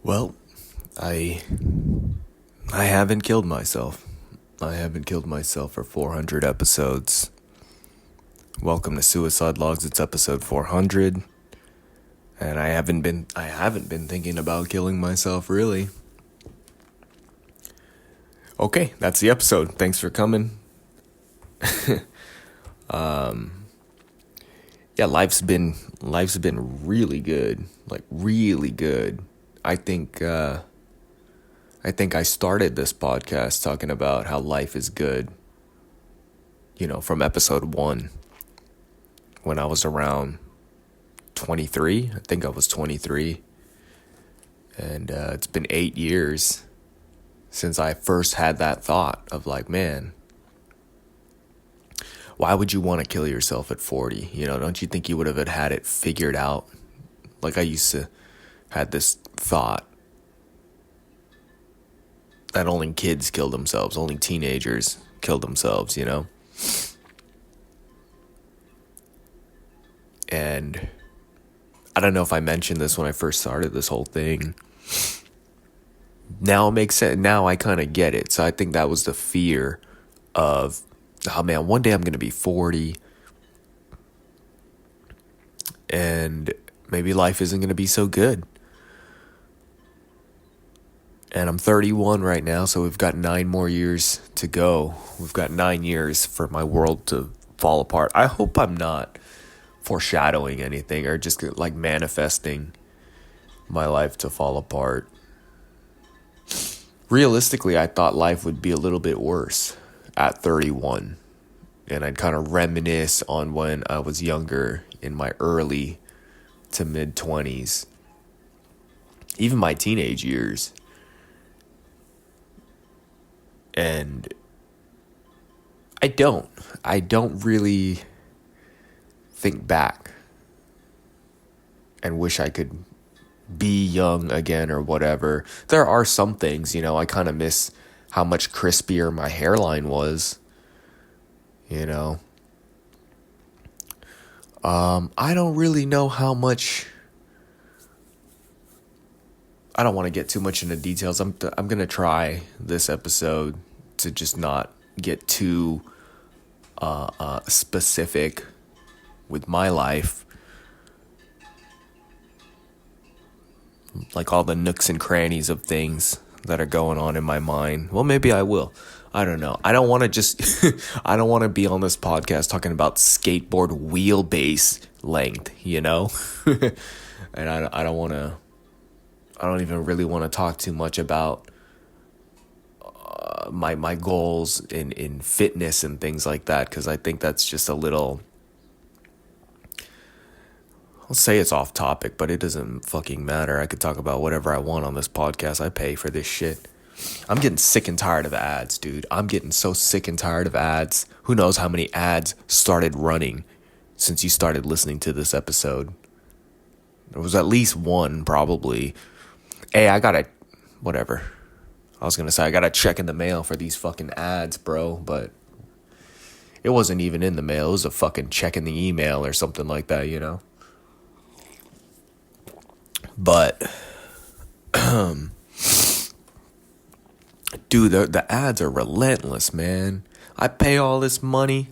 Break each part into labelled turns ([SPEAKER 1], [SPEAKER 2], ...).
[SPEAKER 1] Well, I I haven't killed myself. I haven't killed myself for 400 episodes. Welcome to Suicide Logs. It's episode 400, and I haven't been thinking about killing myself really. Okay, that's the episode. Thanks for coming. Yeah, life's been really good. Like really good. I think I think I started this podcast talking about how life is good, from episode 1 when I was around 23. I think I was 23. And it's been 8 years since I first had that thought of like, man, why would you want to kill yourself at 40? Don't you think you would have had it figured out? Like I used to had this thought that only kids kill themselves, only teenagers kill themselves. And I don't know if I mentioned this when I first started this whole thing. Now it makes sense. Now I kind of get it. So I think that was the fear of, oh man, one day I'm going to be 40 and maybe life isn't going to be so good. And I'm 31 right now, so we've got 9 more years to go. We've got 9 years for my world to fall apart. I hope I'm not foreshadowing anything or just like manifesting my life to fall apart. Realistically, I thought life would be a little bit worse at 31. And I'd kind of reminisce on when I was younger in my early to mid 20s, even my teenage years. And I don't really think back and wish I could be young again or whatever. There are some things, I kind of miss how much crispier my hairline was, I don't really know how much. I don't want to get too much into details. I'm going to try this episode to just not get too specific with my life. Like all the nooks and crannies of things that are going on in my mind. Well, maybe I will. I don't know. I don't want to just, I don't want to be on this podcast talking about skateboard wheelbase length, and I don't want to. I don't even really want to talk too much about my goals in fitness and things like that, because I think that's just a little, I'll say it's off topic, but it doesn't fucking matter. I could talk about whatever I want on this podcast. I pay for this shit. I'm getting sick and tired of ads, dude. I'm getting so sick and tired of ads. Who knows how many ads started running since you started listening to this episode? There was at least one, probably. Hey, whatever. I was going to say, I got to check in the mail for these fucking ads, bro. But it wasn't even in the mail. It was a fucking check in the email or something like that, But, dude, the ads are relentless, man. I pay all this money,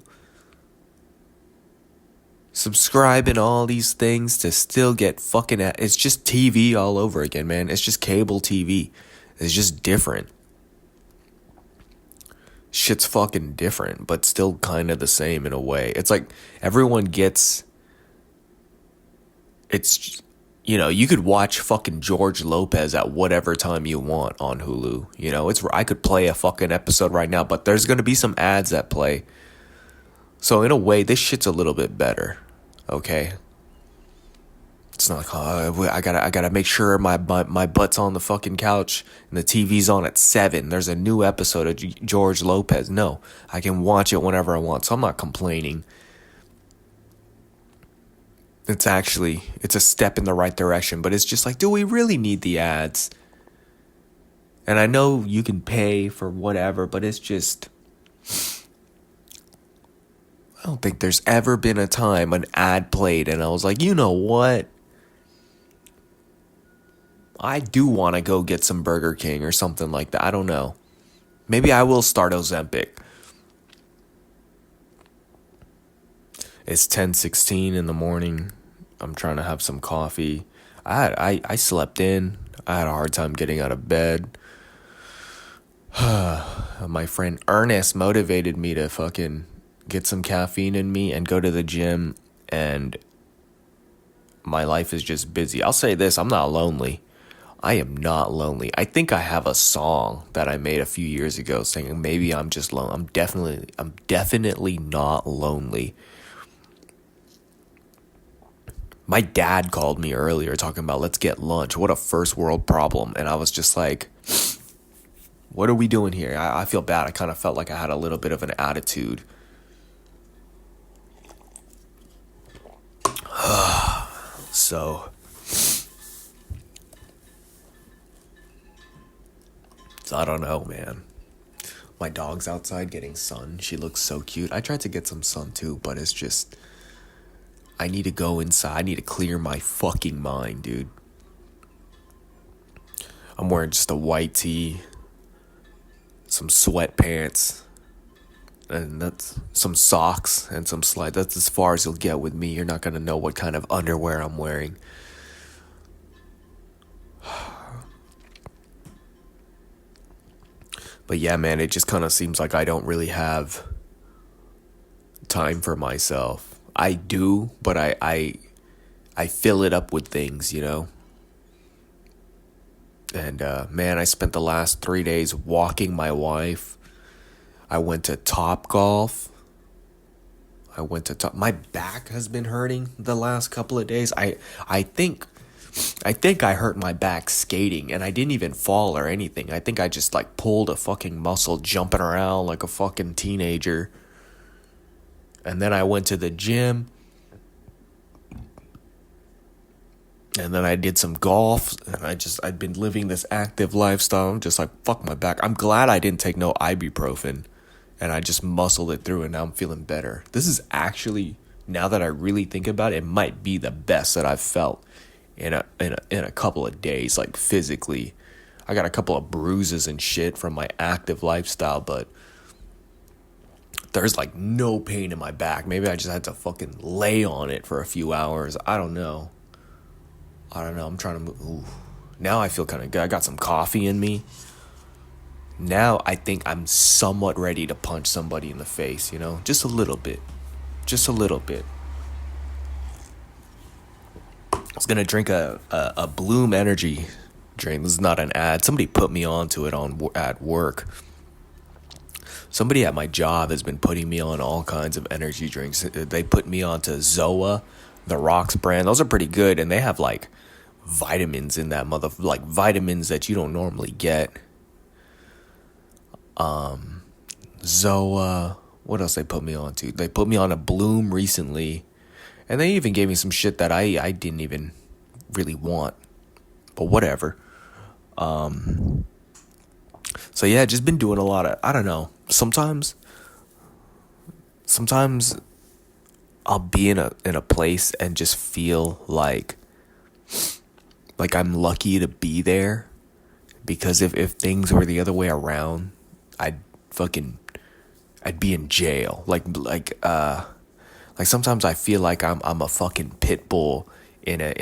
[SPEAKER 1] subscribing all these things to still get fucking ads. It's just TV all over again, man. It's just cable TV. It's just different. Shit's fucking different, but still kind of the same in a way. It's like everyone gets. It's, you could watch fucking George Lopez at whatever time you want on Hulu. I could play a fucking episode right now, but there's gonna be some ads that play. So in a way, this shit's a little bit better. Okay. It's not like, oh, I gotta make sure my butt's on the fucking couch and the TV's on at 7. There's a new episode of George Lopez. No, I can watch it whenever I want. So I'm not complaining. It's a step in the right direction, but it's just like, do we really need the ads? And I know you can pay for whatever, but it's just, I don't think there's ever been a time an ad played and I was like, you know what? I do want to go get some Burger King or something like that. I don't know. Maybe I will start Ozempic. It's 10:16 in the morning. I'm trying to have some coffee. I slept in. I had a hard time getting out of bed. My friend Ernest motivated me to fucking get some caffeine in me and go to the gym, and my life is just busy. I'll say this, I'm not lonely. I am not lonely. I think I have a song that I made a few years ago saying maybe I'm just lonely. I'm definitely not lonely. My dad called me earlier talking about let's get lunch. What a first world problem. And I was just like, what are we doing here? I feel bad. I kind of felt like I had a little bit of an attitude. So I don't know, man. My dog's outside getting sun. She looks so cute. I tried to get some sun too, but it's just, I need to go inside. I need to clear my fucking mind, dude. I'm wearing just a white tee, some sweatpants, and that's some socks and some slides. That's as far as you'll get with me. You're not going to know what kind of underwear I'm wearing. But yeah, man, it just kind of seems like I don't really have time for myself. I do, but I fill it up with things, you know? And man, I spent the last 3 days walking my wife. I went to Topgolf. My back has been hurting the last couple of days. I think I hurt my back skating, and I didn't even fall or anything. I think I just like pulled a fucking muscle jumping around like a fucking teenager. And then I went to the gym. And then I did some golf, and I'd been living this active lifestyle. I'm just like, fuck my back. I'm glad I didn't take no ibuprofen, and I just muscled it through, and now I'm feeling better. This is actually, now that I really think about it, it might be the best that I've felt in a couple of days, like physically. I got a couple of bruises and shit from my active lifestyle, but there's like no pain in my back. Maybe I just had to fucking lay on it for a few hours. I don't know. I'm trying to move. Ooh. Now I feel kind of good. I got some coffee in me. Now I think I'm somewhat ready to punch somebody in the face, you know? Just a little bit. Just a little bit. I was going to drink a Bloom energy drink. This is not an ad. Somebody put me onto it at work. Somebody at my job has been putting me on all kinds of energy drinks. They put me onto Zoa, the Rocks brand. Those are pretty good, and they have like vitamins in that like vitamins that you don't normally get. Zoa, what else they put me on to? They put me on a Bloom recently, and they even gave me some shit that I didn't even really want, but whatever. So yeah, just been doing a lot of, I don't know, sometimes I'll be in a place and just feel like I'm lucky to be there, because if things were the other way around, I'd be in jail. Like sometimes I feel like I'm a fucking pit bull in a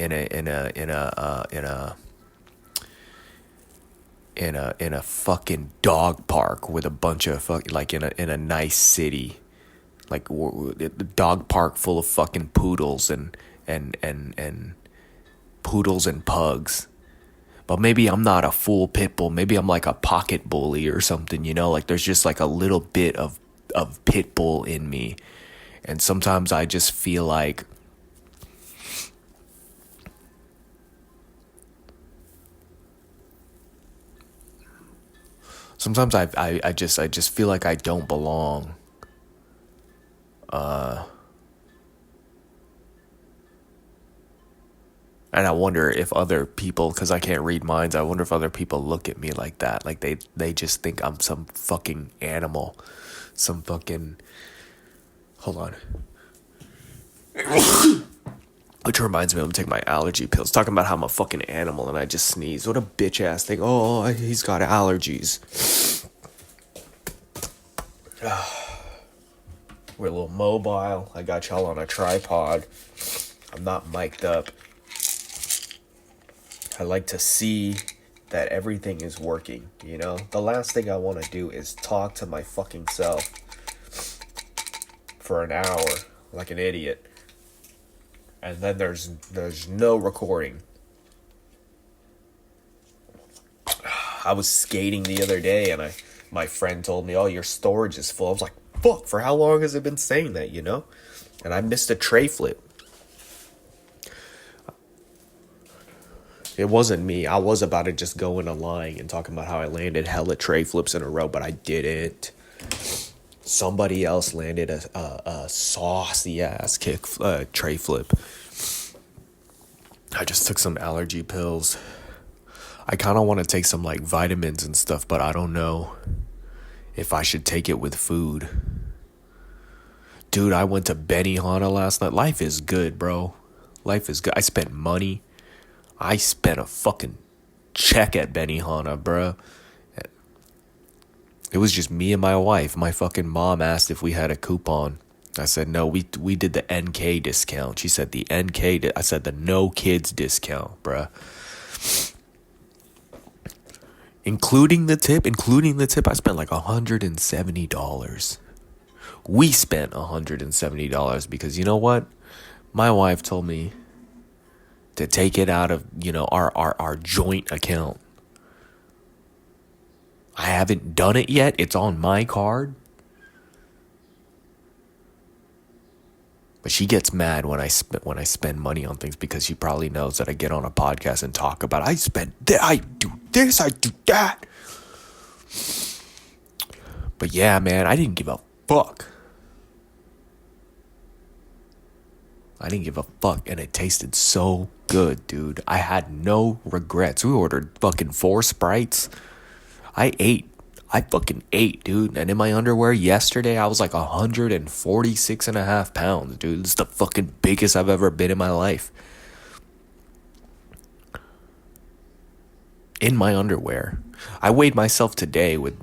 [SPEAKER 1] fucking dog park with a bunch of like in a nice city, like the dog park full of fucking poodles and poodles and pugs. But maybe I'm not a full pit bull. Maybe I'm like a pocket bully or something, you know? Like there's just like a little bit of pit bull in me. And sometimes I just feel like sometimes I just feel like I don't belong. And I wonder if other people, because I can't read minds, I wonder if other people look at me like that. Like they just think I'm some fucking animal. Some fucking... Hold on. Which reminds me, I'm taking my allergy pills. Talking about how I'm a fucking animal and I just sneeze. What a bitch ass thing. Oh, he's got allergies. We're a little mobile. I got y'all on a tripod. I'm not mic'd up. I like to see that everything is working, you know? The last thing I want to do is talk to my fucking self for an hour like an idiot. And then there's no recording. I was skating the other day and my friend told me, "Oh, your storage is full." I was like, "Fuck, for how long has it been saying that, you know?" And I missed a tray flip. It wasn't me. I was about to just go into lying and talking about how I landed hella tray flips in a row, but I didn't. Somebody else landed a saucy ass tray flip. I just took some allergy pills. I kind of want to take some like vitamins and stuff, but I don't know if I should take it with food. Dude, I went to Benihana last night. Life is good, bro. Life is good. I spent money. I spent a fucking check at Benihana, bro. It was just me and my wife. My fucking mom asked if we had a coupon. I said, no, we did the NK discount. She said the NK, I said the no kids discount, bruh. Including the tip, I spent like $170. We spent $170 because you know what? My wife told me to take it out of, you know, our joint account. I haven't done it yet. It's on my card. But she gets mad when I spend money on things because she probably knows that I get on a podcast and talk about I spend that, I do this, I do that. But yeah, man, I didn't give a fuck. I didn't give a fuck, and it tasted so good, dude. I had no regrets. We ordered fucking 4 Sprites. I fucking ate, dude. And in my underwear yesterday, I was like 146.5 pounds, dude. This is the fucking biggest I've ever been in my life. In my underwear. I weighed myself today with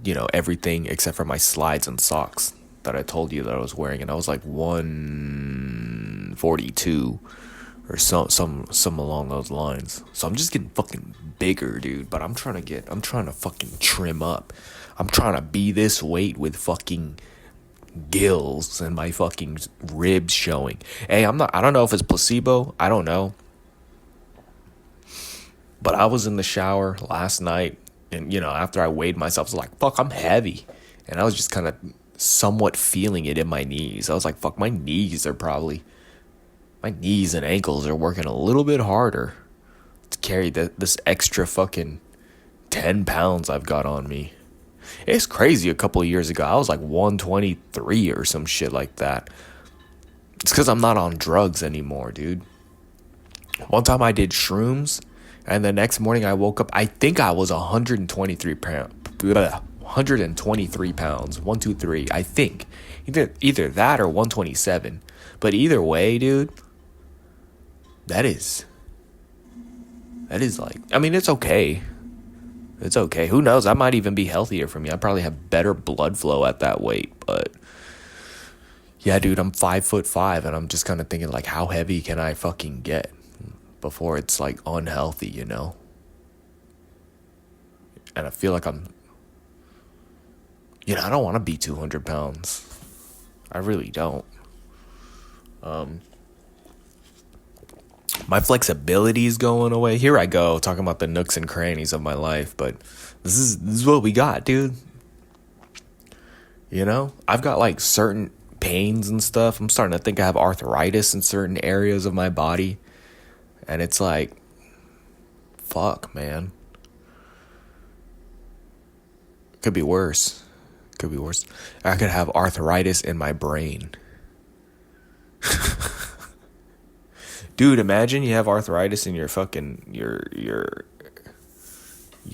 [SPEAKER 1] you know, everything except for my slides and socks that I told you that I was wearing, and I was like 142 or some along those lines. So I'm just getting fucking bigger, dude, but I'm trying to fucking trim up. I'm trying to be this weight with fucking gills and my fucking ribs showing. Hey, I don't know if it's placebo, I don't know. But I was in the shower last night, and you know, after I weighed myself, I was like, fuck, I'm heavy. And I was just kind of somewhat feeling it in my knees. I was like, fuck, my knees and ankles are working a little bit harder to carry this extra fucking 10 pounds I've got on me. It's crazy. A couple of years ago, I was like 123 or some shit like that. It's because I'm not on drugs anymore, dude. One time I did shrooms, and the next morning I woke up, I think I was 123 pounds. 123 pounds. 123, I think. Either that or 127. But either way, dude, that is like, I mean, it's okay. It's okay. Who knows? I might even be healthier for me. I probably have better blood flow at that weight. But yeah, dude, I'm 5'5", and I'm just kind of thinking like, how heavy can I fucking get before it's like unhealthy, you know? And I feel like I don't want to be 200 pounds. I really don't. My flexibility is going away. Here I go, talking about the nooks and crannies of my life, but this is what we got, dude. You know, I've got like certain pains and stuff. I'm starting to think I have arthritis in certain areas of my body, and it's like, fuck, man. Could be worse. I could have arthritis in my brain. Dude, imagine you have arthritis in your fucking your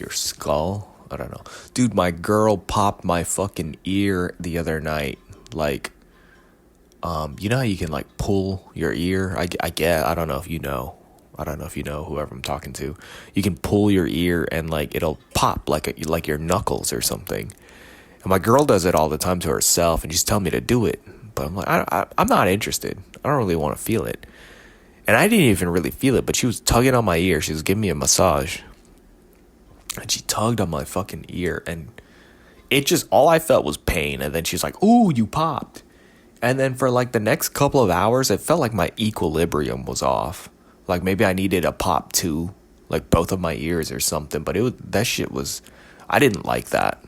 [SPEAKER 1] skull. I don't know. Dude, my girl popped my fucking ear the other night. Like, You know how you can like pull your ear? I get, I don't know if you know. I don't know if you know whoever I'm talking to. You can pull your ear and like it'll pop like your knuckles or something. And my girl does it all the time to herself, and she's telling me to do it. But I'm like, I'm not interested. I don't really want to feel it. And I didn't even really feel it, but she was tugging on my ear. She was giving me a massage. And she tugged on my fucking ear. And it just, all I felt was pain. And then she's like, ooh, you popped. And then for like the next couple of hours, it felt like my equilibrium was off. Like maybe I needed a pop too, like both of my ears or something. But that shit was, I didn't like that.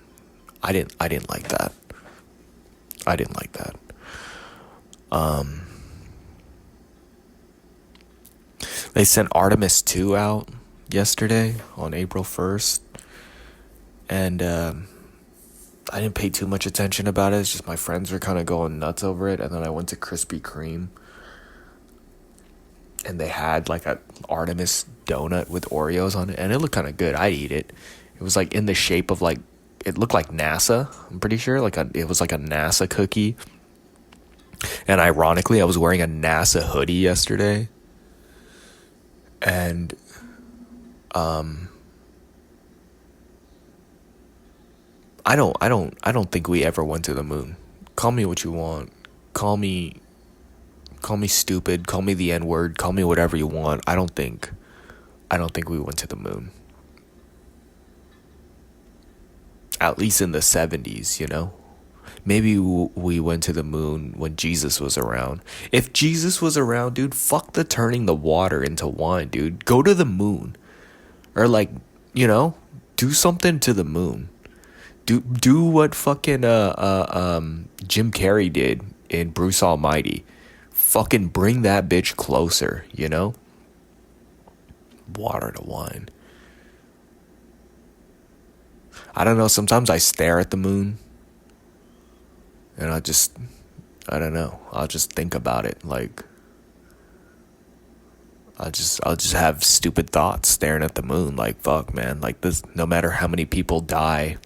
[SPEAKER 1] I didn't like that. I didn't like that. They sent Artemis 2 out yesterday on April 1st. And I didn't pay too much attention about it. It's just my friends were kind of going nuts over it. And then I went to Krispy Kreme. And they had like a Artemis donut with Oreos on it. And it looked kind of good. I'd eat it. It was like in the shape of like, it looked like NASA, I'm pretty sure. It was like a NASA cookie. And ironically, I was wearing a NASA hoodie yesterday. And I don't think we ever went to the moon. Call me what you want. Call me stupid, call me the N-word, call me whatever you want. I don't think we went to the moon. At least in the 70s, you know? Maybe we went to the moon when Jesus was around. If Jesus was around, dude, fuck the turning the water into wine, dude. Go to the moon. Or like, you know, do something to the moon. Do what fucking Jim Carrey did in Bruce Almighty. Fucking bring that bitch closer, you know? Water to wine. I don't know, sometimes I stare at the moon. And I don't know. I'll just think about it. Like, I'll just have stupid thoughts staring at the moon. Like, fuck, man. Like, this, no matter how many people die,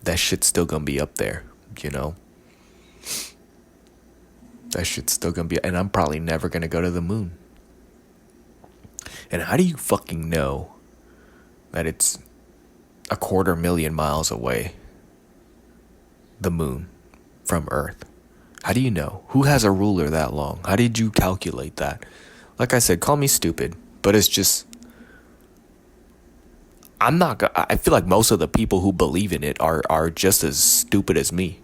[SPEAKER 1] that shit's still gonna be up there, you know? That shit's still gonna be, and I'm probably never gonna go to the moon. And how do you fucking know that it's 250,000 miles away? The moon. From Earth. How do you know? Who has a ruler that long? How did you calculate that? Like I said, call me stupid, but it's just, I feel like most of the people who believe in it are just as stupid as me.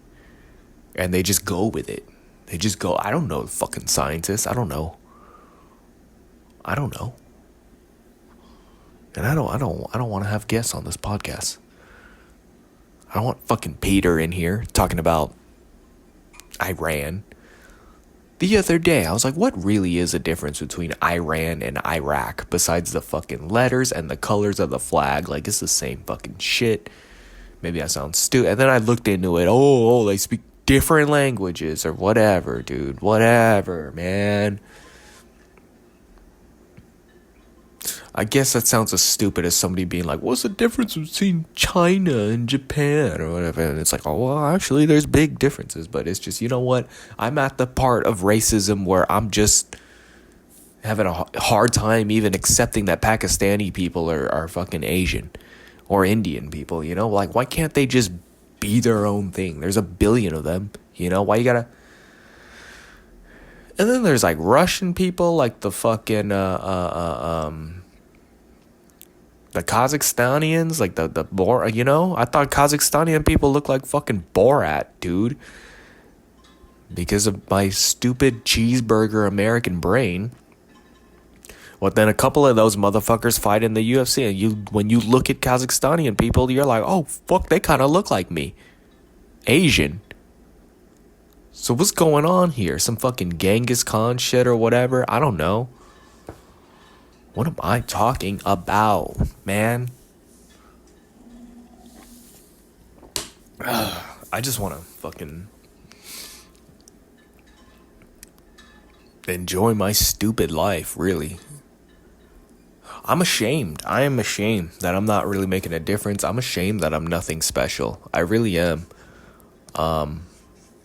[SPEAKER 1] And they just go with it. They just go, I don't know, fucking scientists. I don't know. And I don't want to have guests on this podcast. I don't want fucking Peter in here talking about Iran. The other day, I was like, what really is the difference between Iran and Iraq besides the fucking letters and the colors of the flag? Like, it's the same fucking shit. Maybe I sound stupid. And then I looked into it. Oh, they speak different languages or whatever, dude. Whatever, man. I guess that sounds as stupid as somebody being like, what's the difference between China and Japan or whatever? And it's like, oh, well, actually, there's big differences. But it's just, you know what? I'm at the part of racism where I'm just having a hard time even accepting that Pakistani people are fucking Asian or Indian people, you know? Like, why can't they just be their own thing? There's a billion of them, you know? Why you gotta... And then there's, like, Russian people, like the fucking, the Kazakhstanians, like the you know? I thought Kazakhstanian people look like fucking Borat, dude. Because of my stupid cheeseburger American brain. Well, then a couple of those motherfuckers fight in the UFC. And when you look at Kazakhstanian people, you're like, oh, fuck, they kind of look like me. Asian. So what's going on here? Some fucking Genghis Khan shit or whatever? I don't know. What am I talking about, man? I just want to fucking enjoy my stupid life, really. I'm ashamed. I am ashamed that I'm not really making a difference. I'm ashamed that I'm nothing special. I really am.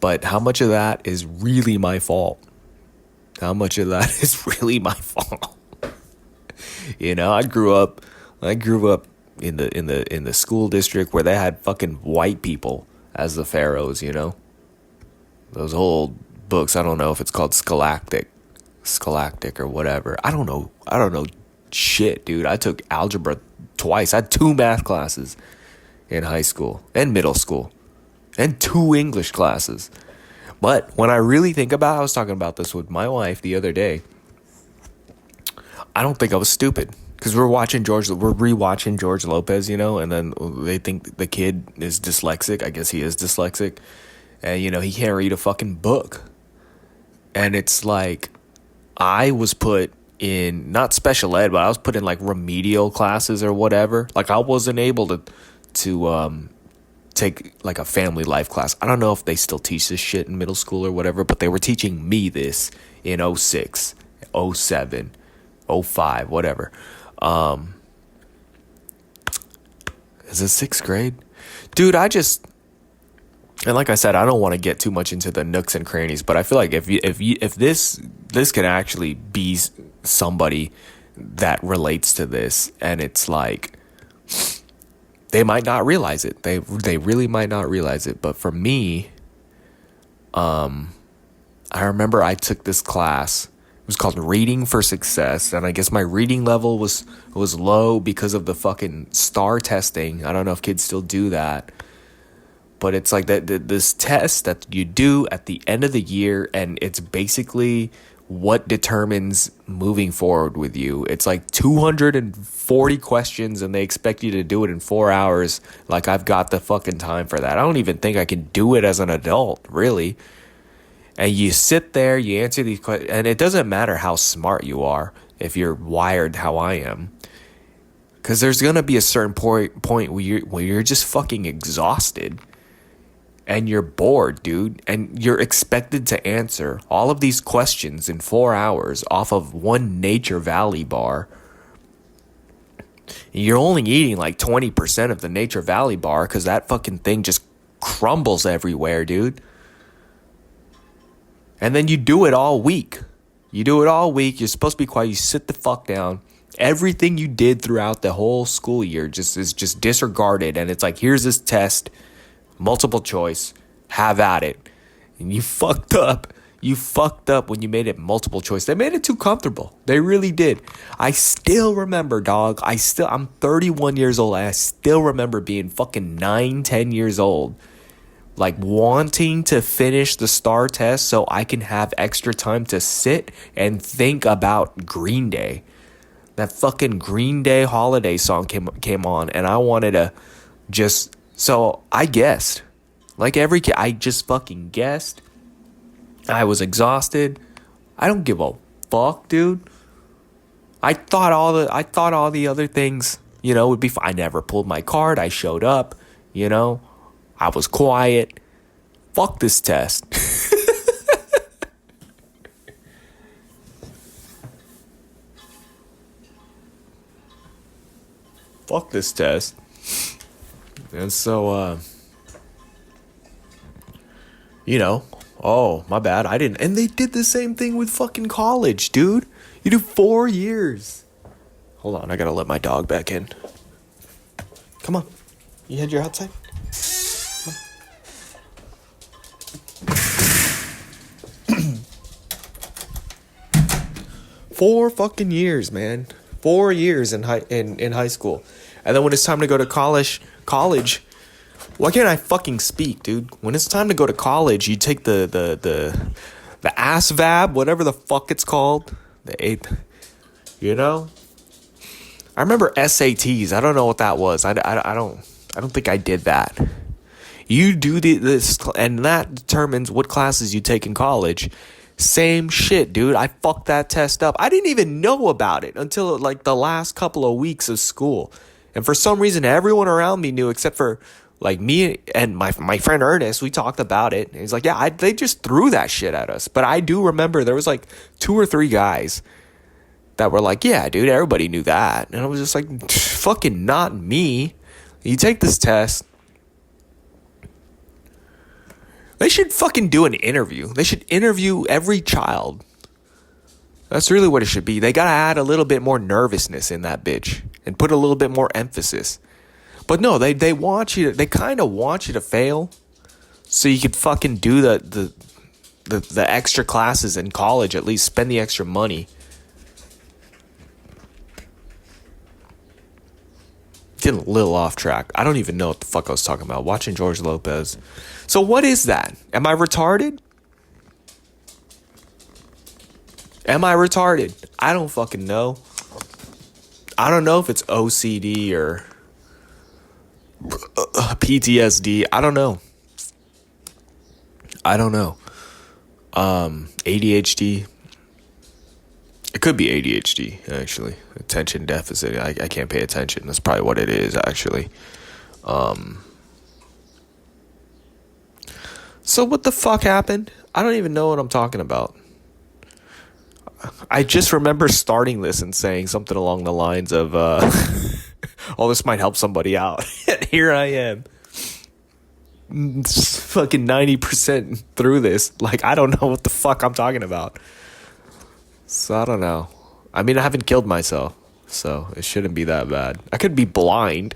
[SPEAKER 1] But how much of that is really my fault? How much of that is really my fault? You know, I grew up in the school district where they had fucking white people as the pharaohs, you know? Those old books, I don't know if it's called Scholastic or whatever. I don't know shit, dude. I took algebra twice. I had 2 math classes in high school and middle school and 2 English classes. But when I really think about it, I was talking about this with my wife the other day. I don't think I was stupid because we're rewatching George Lopez, you know, and then they think the kid is dyslexic. I guess he is dyslexic. And, you know, he can't read a fucking book. And it's like, I was put in, not special ed, but I was put in like remedial classes or whatever. Like I wasn't able to take like a family life class. I don't know if they still teach this shit in middle school or whatever, but they were teaching me this in 06, 07, 05, whatever. Is it 6th grade? Dude, and like I said, I don't want to get too much into the nooks and crannies, but I feel like if this can actually be somebody that relates to this, and it's like they might not realize it. They really might not realize it. But for me, I remember I took this class. It was called Reading for Success, and I guess my reading level was low because of the fucking STAR testing. I don't know if kids still do that. But it's like this test that you do at the end of the year, and it's basically what determines moving forward with you. It's like 240 questions, and they expect you to do it in 4 hours. Like, I've got the fucking time for that. I don't even think I can do it as an adult, really. And you sit there, you answer these questions, and it doesn't matter how smart you are if you're wired how I am. Because there's going to be a certain point where you're just fucking exhausted. And you're bored, dude, and you're expected to answer all of these questions in 4 hours off of one Nature Valley bar. You're only eating like 20% of the Nature Valley bar because that fucking thing just crumbles everywhere, dude. And then you do it all week. You're supposed to be quiet. You sit the fuck down. Everything you did throughout the whole school year is just disregarded. And it's like, here's this test. Multiple choice, have at it. And you fucked up. You fucked up when you made it multiple choice. They made it too comfortable. They really did. I still remember, dog. I'm 31 years old. I still remember being fucking 9, 10 years old. Like wanting to finish the STAR test so I can have extra time to sit and think about Green Day. That fucking Green Day holiday song came on, and I wanted to just... So I guessed, like every kid, I just fucking guessed. I was exhausted. I don't give a fuck, dude. I thought all the other things, you know, would be fine. I never pulled my card. I showed up, you know. I was quiet. Fuck this test. Fuck this test. And so, you know, oh, my bad. I didn't. And they did the same thing with fucking college, dude. You do 4 years. Hold on. I got to let my dog back in. Come on. You had your outside? Come on. 4 fucking years, man. 4 years in high school. And then when it's time to go to college, why can't I fucking speak, dude? When it's time to go to college, you take the ASVAB, whatever the fuck it's called, the 8th, you know? I remember SATs. I don't know what that was. I don't think I did that. You do this, and that determines what classes you take in college. Same shit, dude. I fucked that test up. I didn't even know about it until like the last couple of weeks of school. And for some reason, everyone around me knew except for like me and my friend Ernest. We talked about it. And he's like, yeah, they just threw that shit at us. But I do remember there was like 2 or 3 guys that were like, yeah, dude, everybody knew that. And I was just like, fucking not me. You take this test. They should fucking do an interview. They should interview every child. That's really what it should be. They gotta add a little bit more nervousness in that bitch and put a little bit more emphasis. But no, they want you to, they kind of want you to fail so you could fucking do the extra classes in college, at least spend the extra money. Getting a little off track. I don't even know what the fuck I was talking about. Watching George Lopez. So what is that? Am I retarded? Am I retarded? I don't fucking know. I don't know if it's OCD or PTSD. I don't know. ADHD. It could be ADHD, actually. Attention deficit. I can't pay attention. That's probably what it is, actually. So what the fuck happened? I don't even know what I'm talking about. I just remember starting this and saying something along the lines of, oh, this might help somebody out. And here I am. Fucking 90% through this. Like, I don't know what the fuck I'm talking about. So, I don't know. I mean, I haven't killed myself, so it shouldn't be that bad. I could be blind.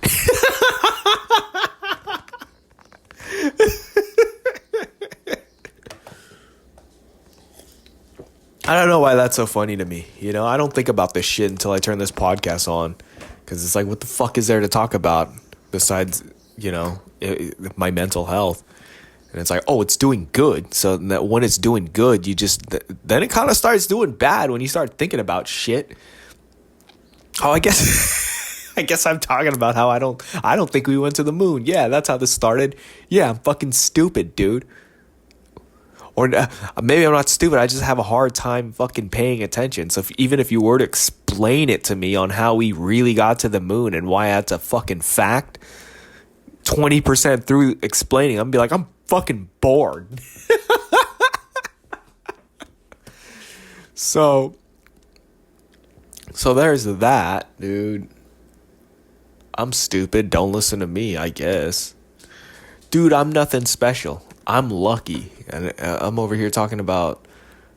[SPEAKER 1] I don't know why that's so funny to me. You know, I don't think about this shit until I turn this podcast on. Because it's like, what the fuck is there to talk about besides, you know, my mental health? And it's like, oh, it's doing good. So that when it's doing good, you just, then it kind of starts doing bad when you start thinking about shit. Oh, I guess, I guess I'm talking about how I don't think we went to the moon. Yeah, that's how this started. Yeah, I'm fucking stupid, dude. Or maybe I'm not stupid. I just have a hard time fucking paying attention. So even if you were to explain it to me on how we really got to the moon and why that's a fucking fact, 20% through explaining, I'm gonna be like, I'm fucking bored. So there's that, dude. I'm stupid. Don't listen to me, I guess. Dude, I'm nothing special. I'm lucky. And I'm over here talking about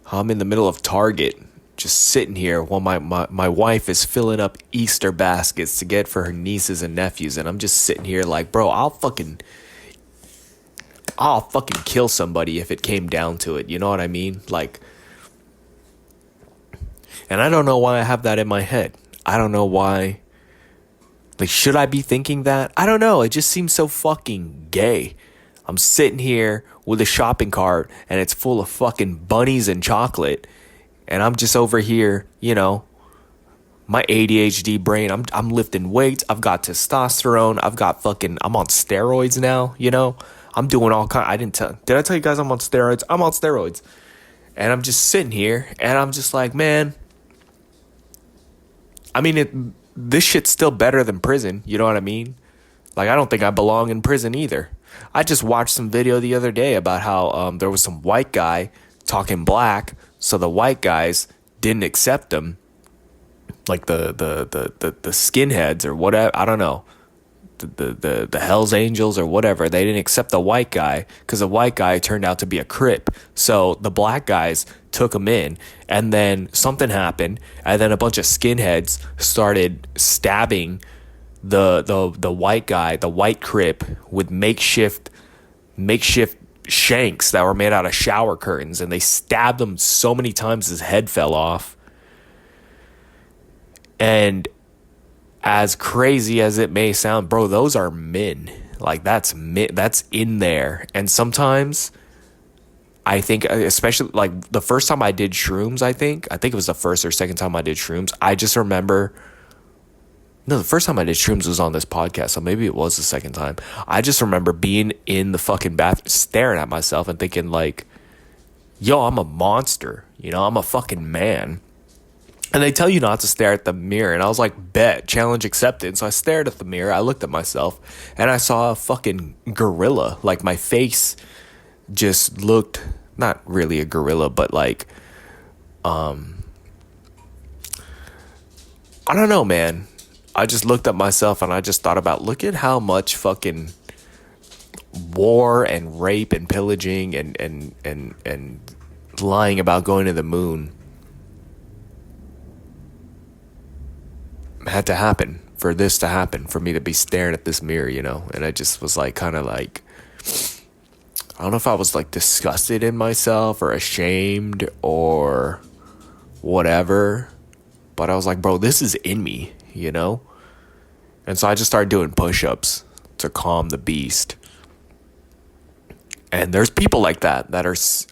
[SPEAKER 1] how I'm in the middle of Target, just sitting here while my wife is filling up Easter baskets to get for her nieces and nephews. And I'm just sitting here like, bro, I'll fucking kill somebody if it came down to it. You know what I mean? Like, and I don't know why I have that in my head. I don't know why. Like, should I be thinking that? I don't know. It just seems so fucking gay. I'm sitting here with a shopping cart and it's full of fucking bunnies and chocolate. And I'm just over here, you know, my ADHD brain. I'm lifting weights. I've got testosterone. I'm on steroids now, you know. I'm doing all kind. Did I tell you guys I'm on steroids? I'm on steroids. And I'm just sitting here and I'm just like, man, I mean, this shit's still better than prison. You know what I mean? Like, I don't think I belong in prison either. I just watched some video the other day about how there was some white guy talking black, so the white guys didn't accept him, like the skinheads or whatever. I don't know, the Hell's Angels or whatever. They didn't accept the white guy because the white guy turned out to be a Crip. So the black guys took him in, and then something happened, and then a bunch of skinheads started stabbing the white guy, the white Crip, with makeshift shanks that were made out of shower curtains, and they stabbed him so many times his head fell off. And as crazy as it may sound, bro, those are men. Like, that's in there. And sometimes I think, especially like the first time I did shrooms, I think it was the first or second time I did shrooms, I just remember. No, the first time I did shrooms was on this podcast, so maybe it was the second time. I just remember being in the fucking bathroom, staring at myself and thinking like, yo, I'm a monster. You know, I'm a fucking man. And they tell you not to stare at the mirror. And I was like, bet, challenge accepted. So I stared at the mirror. I looked at myself and I saw a fucking gorilla. Like, my face just looked, not really a gorilla, but like, I don't know, man. I just looked at myself and I just thought about, look at how much fucking war and rape and pillaging and lying about going to the moon had to happen for this to happen, for me to be staring at this mirror, you know? And I just was like, kind of like, I don't know if I was like disgusted in myself or ashamed or whatever, but I was like, bro, this is in me, you know? And so I just started doing push-ups to calm the beast. And there's people like that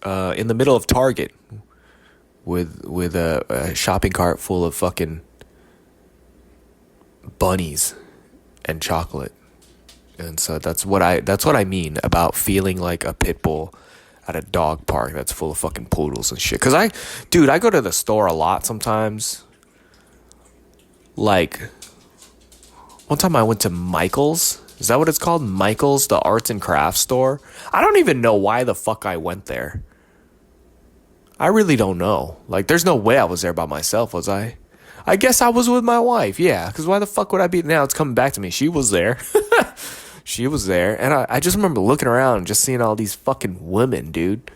[SPEAKER 1] are in the middle of Target with a shopping cart full of fucking bunnies and chocolate. And so that's what I mean about feeling like a pit bull at a dog park that's full of fucking poodles and shit. Cause I go to the store a lot sometimes. Like, one time I went to Michael's. Is that what it's called? Michael's, the arts and crafts store. I don't even know why the fuck I went there. I really don't know. Like, there's no way I was there by myself, was I? I guess I was with my wife, yeah. Because why the fuck would I be? Now it's coming back to me. She was there. She was there. And I just remember looking around and just seeing all these fucking women, dude.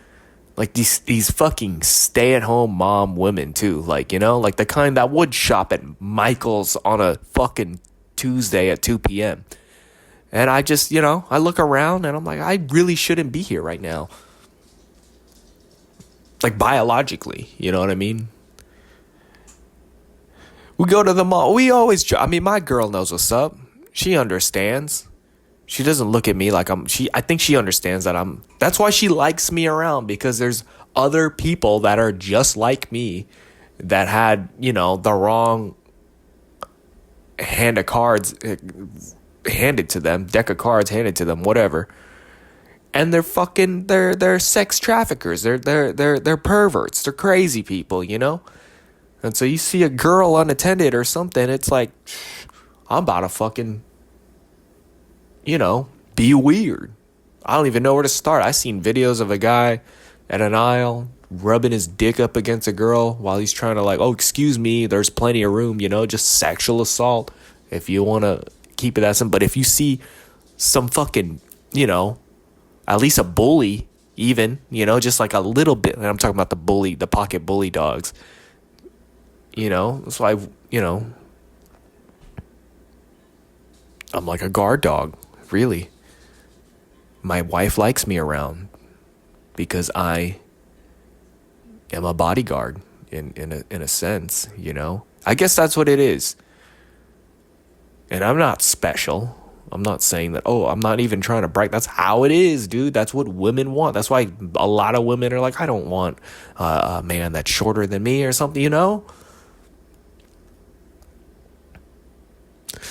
[SPEAKER 1] Like, these fucking stay-at-home mom women, too. Like, you know? Like, the kind that would shop at Michael's on a fucking Tuesday at 2 p.m. And I just, you know, I look around and I'm like, I really shouldn't be here right now. Like, biologically, you know what I mean? We go to the mall. My girl knows what's up. She understands. She doesn't look at me like I think she understands that that's why she likes me around, because there's other people that are just like me that had, you know, the wrong hand of cards handed to them, deck of cards handed to them, whatever. And they're sex traffickers. They're perverts. They're crazy people, you know? And so you see a girl unattended or something, it's like, I'm about to fucking, you know, be weird. I don't even know where to start. I seen videos of a guy at an aisle rubbing his dick up against a girl while he's trying to, like, oh, excuse me, there's plenty of room, you know, just sexual assault if you want to keep it that simple. But if you see some fucking, you know, at least a bully even, you know, just like a little bit, and I'm talking about the pocket bully dogs, you know, that's why, you know, I'm like a guard dog, really. My wife likes me around because I am a bodyguard in a sense, you know. I guess that's what it is. And I'm not special. I'm not saying that, oh, I'm not even trying to brag. That's how it is, dude. That's what women want. That's why a lot of women are like, I don't want a man that's shorter than me or something, you know.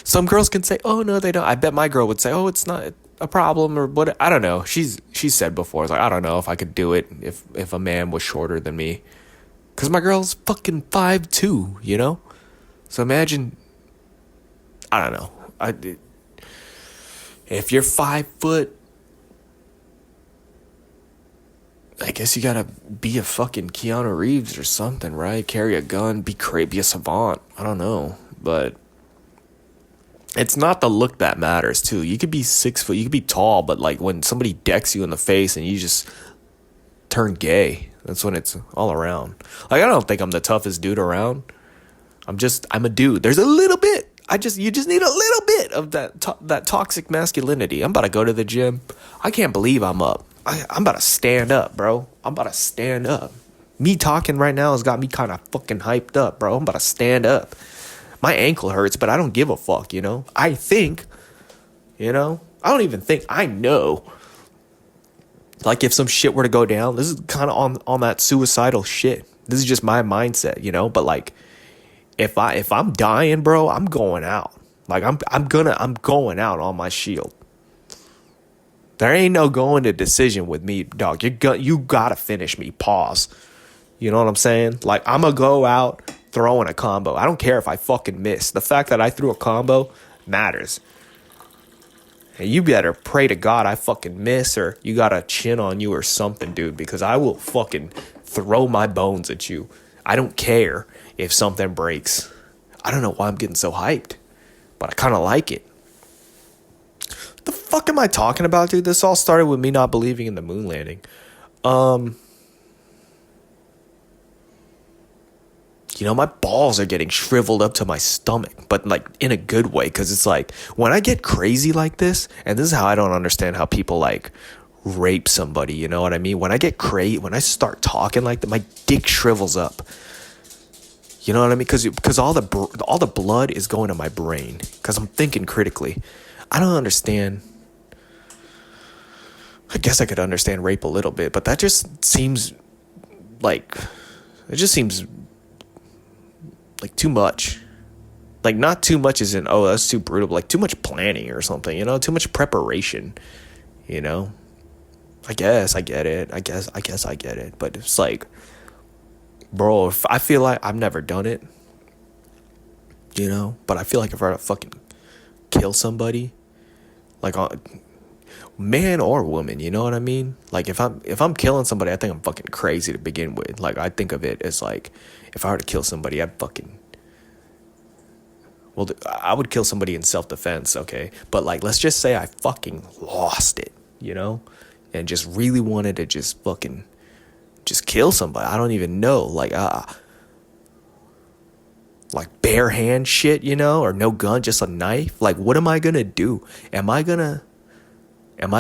[SPEAKER 1] Some girls can say, oh, no, they don't. I bet my girl would say, oh, it's not a problem or what. I don't know. She's said before, it's like, I don't know if I could do it if a man was shorter than me. Because my girl's fucking 5'2", you know? So imagine, I don't know. If you're 5 foot, I guess you gotta be a fucking Keanu Reeves or something, right? Carry a gun, be a savant. I don't know. But it's not the look that matters, too. You could be 6 foot, you could be tall, but like when somebody decks you in the face and you just turn gay, that's when it's all around. Like, I don't think I'm the toughest dude around. I'm a dude. There's a little bit. You just need a little bit of that toxic masculinity. I'm about to go to the gym. I can't believe I'm up. I'm about to stand up, bro. I'm about to stand up. Me talking right now has got me kind of fucking hyped up, bro. I'm about to stand up. My ankle hurts, but I don't give a fuck, you know? I think, you know? I don't even think. I know. Like, if some shit were to go down, this is kind of on that suicidal shit. This is just my mindset, you know? But, like, if I'm dying, bro, I'm going out. Like, I'm going out on my shield. There ain't no going to decision with me, dog. You gotta finish me. Pause. You know what I'm saying? Like, I'm gonna go out throwing a combo. I don't care if I fucking miss. The fact that I threw a combo matters. And you better pray to God I fucking miss, or you got a chin on you or something, dude, because I will fucking throw my bones at you. I don't care if something breaks. I don't know why I'm getting so hyped, but I kind of like it. fuck am I talking about, dude? This all started with me not believing in the moon landing. My balls are getting shriveled up to my stomach, but like in a good way, because it's like when I get crazy like this, and this is how I don't understand how people like rape somebody, you know what I mean? When I get crazy, when I start talking like that, my dick shrivels up. You know what I mean? Because all the blood is going to my brain, because I'm thinking critically. I don't understand. I guess I could understand rape a little bit, but that just seems like like too much. Like not too much as in, oh, that's too brutal, but like too much planning or something, too much preparation, I guess I get it. I guess I get it. But it's like, bro, if I feel like I've never done it, but I feel like if I were to fucking kill somebody, like man or woman, you know what I mean? Like if I'm killing somebody, I think I'm fucking crazy to begin with. Like I think of it as like, if I were to kill somebody, I would kill somebody in self-defense, okay? But like, let's just say I fucking lost it, and just really wanted to just fucking just kill somebody. I don't even know, like bare hand shit, or no gun, just a knife. Like, what am I gonna do? Am I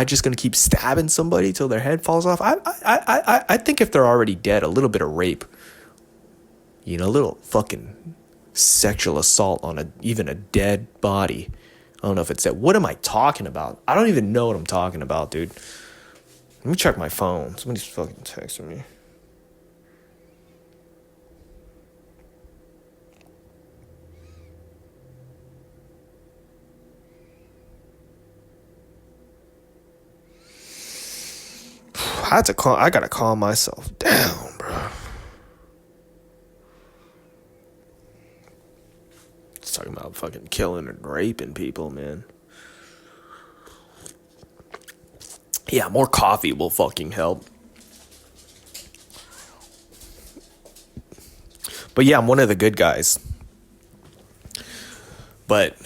[SPEAKER 1] just gonna keep stabbing somebody till their head falls off? I think if they're already dead, a little bit of rape, a little fucking sexual assault on even a dead body. I don't know if it's that. What am I talking about? I don't even know what I'm talking about, dude. Let me check my phone. Somebody's fucking texting me. I gotta calm myself down, bro. It's talking about fucking killing and raping people, man. Yeah, more coffee will fucking help. But yeah, I'm one of the good guys. But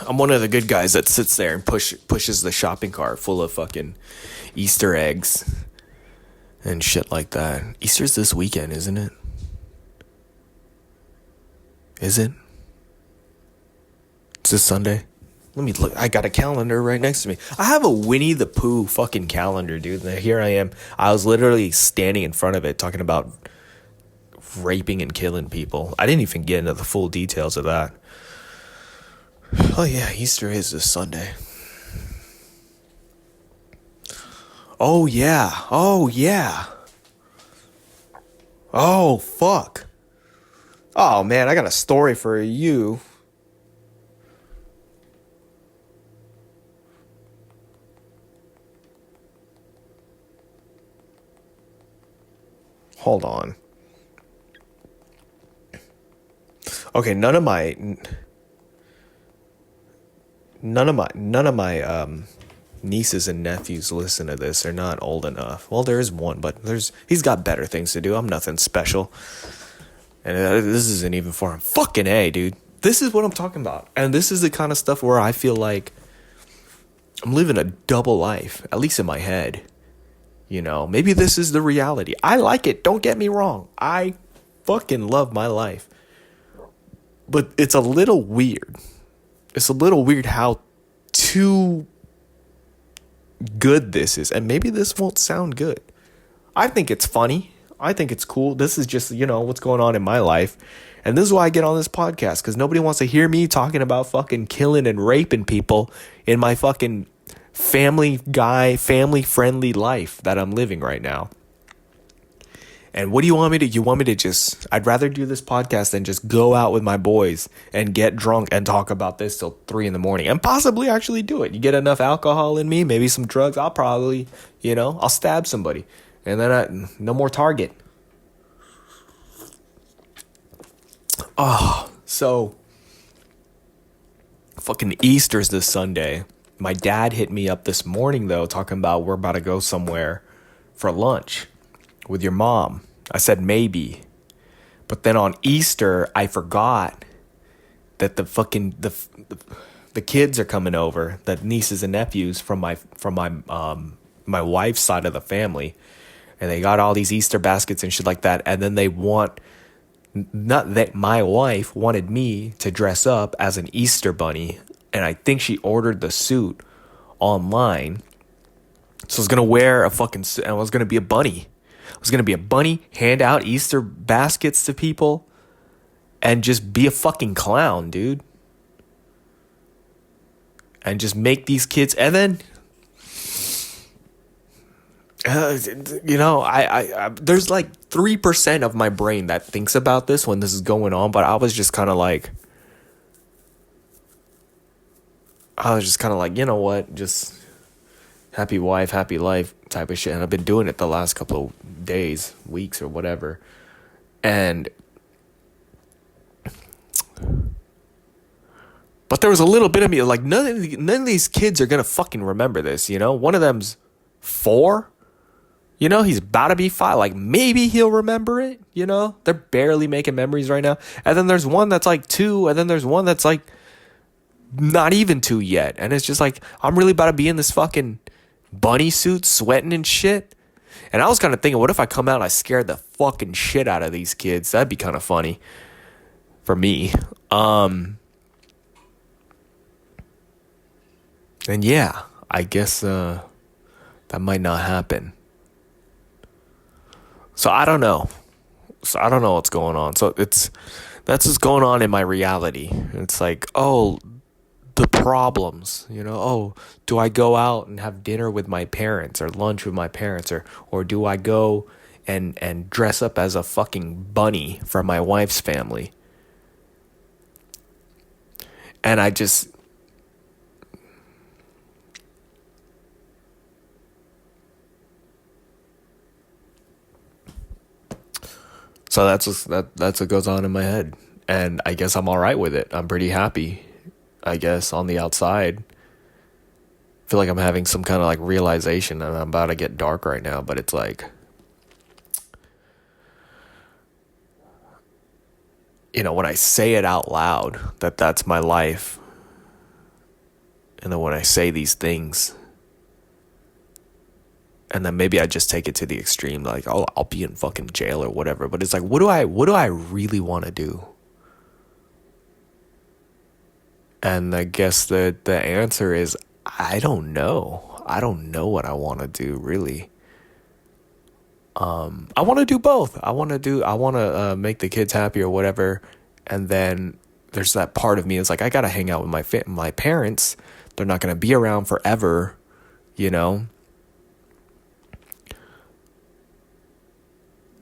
[SPEAKER 1] I'm one of the good guys that sits there and pushes the shopping cart full of fucking Easter eggs and shit like that. Easter's this weekend, isn't it? Is it? It's this Sunday? Let me look. I got a calendar right next to me. I have a Winnie the Pooh fucking calendar, dude. And here I am. I was literally standing in front of it talking about raping and killing people. I didn't even get into the full details of that. Oh yeah, Easter is this Sunday. Oh yeah. Oh fuck. Oh man, I got a story for you. Hold on. Okay, none of my nieces and nephews listen to this. They're not old enough. Well, there is one, but he's got better things to do. I'm nothing special. And this isn't even for him. Fucking A, dude. This is what I'm talking about. And this is the kind of stuff where I feel like I'm living a double life, at least in my head. Maybe this is the reality. I like it. Don't get me wrong. I fucking love my life. But it's a little weird. It's a little weird how too good this is. And maybe this won't sound good. I think it's funny. I think it's cool. This is just, what's going on in my life. And this is why I get on this podcast. Because nobody wants to hear me talking about fucking killing and raping people in my fucking family-friendly life that I'm living right now. And what do you want me to? You want me to just? I'd rather do this podcast than just go out with my boys and get drunk and talk about this till 3 a.m. and possibly actually do it. You get enough alcohol in me, maybe some drugs. I'll probably, I'll stab somebody, and then no more Target. Oh, so fucking Easter's this Sunday. My dad hit me up this morning though, talking about we're about to go somewhere for lunch with your mom. I said maybe. But then on Easter, I forgot that the kids are coming over, the nieces and nephews from my wife's side of the family, and they got all these Easter baskets and shit like that, and then they want not that my wife wanted me to dress up as an Easter bunny, and I think she ordered the suit online. So I was gonna wear a fucking suit, and I was gonna be a bunny. I was gonna be a bunny, hand out Easter baskets to people, and just be a fucking clown, dude. And just make these kids, and then, I there's like 3% of my brain that thinks about this when this is going on, but I was just kind of like, you know what, just happy wife, happy life type of shit. And I've been doing it the last couple of days, weeks, or whatever. And but there was a little bit of me like, none of these kids are gonna fucking remember this, you know? One of them's 4, you know, he's about to be 5. Like, maybe he'll remember it, you know? They're barely making memories right now. And then there's one that's like 2, and then there's one that's like not even 2 yet. And it's just like, I'm really about to be in this fucking bunny suit, sweating and shit. And I was kind of thinking, what if I come out and I scared the fucking shit out of these kids? That'd be kind of funny for me. And yeah, I guess that might not happen. So I don't know. What's going on. So that's what's going on in my reality. It's like, oh, the problems, you know. Oh, do I go out and have dinner with my parents or lunch with my parents, or do I go and dress up as a fucking bunny for my wife's family? And I just, so that's what goes on in my head, and I guess I'm all right with it. I'm pretty happy, I guess, on the outside. I feel like I'm having some kind of like realization, and I'm about to get dark right now, but it's like, you know, when I say it out loud that that's my life, and then when I say these things, and then maybe I just take it to the extreme, like, oh, I'll be in fucking jail or whatever. But it's like, what do I really want to do? And I guess the answer is, I don't know. I don't know what I want to do, really. I want to do both. I want to make the kids happy or whatever. And then there's that part of me is like, I got to hang out with my parents. They're not going to be around forever, you know?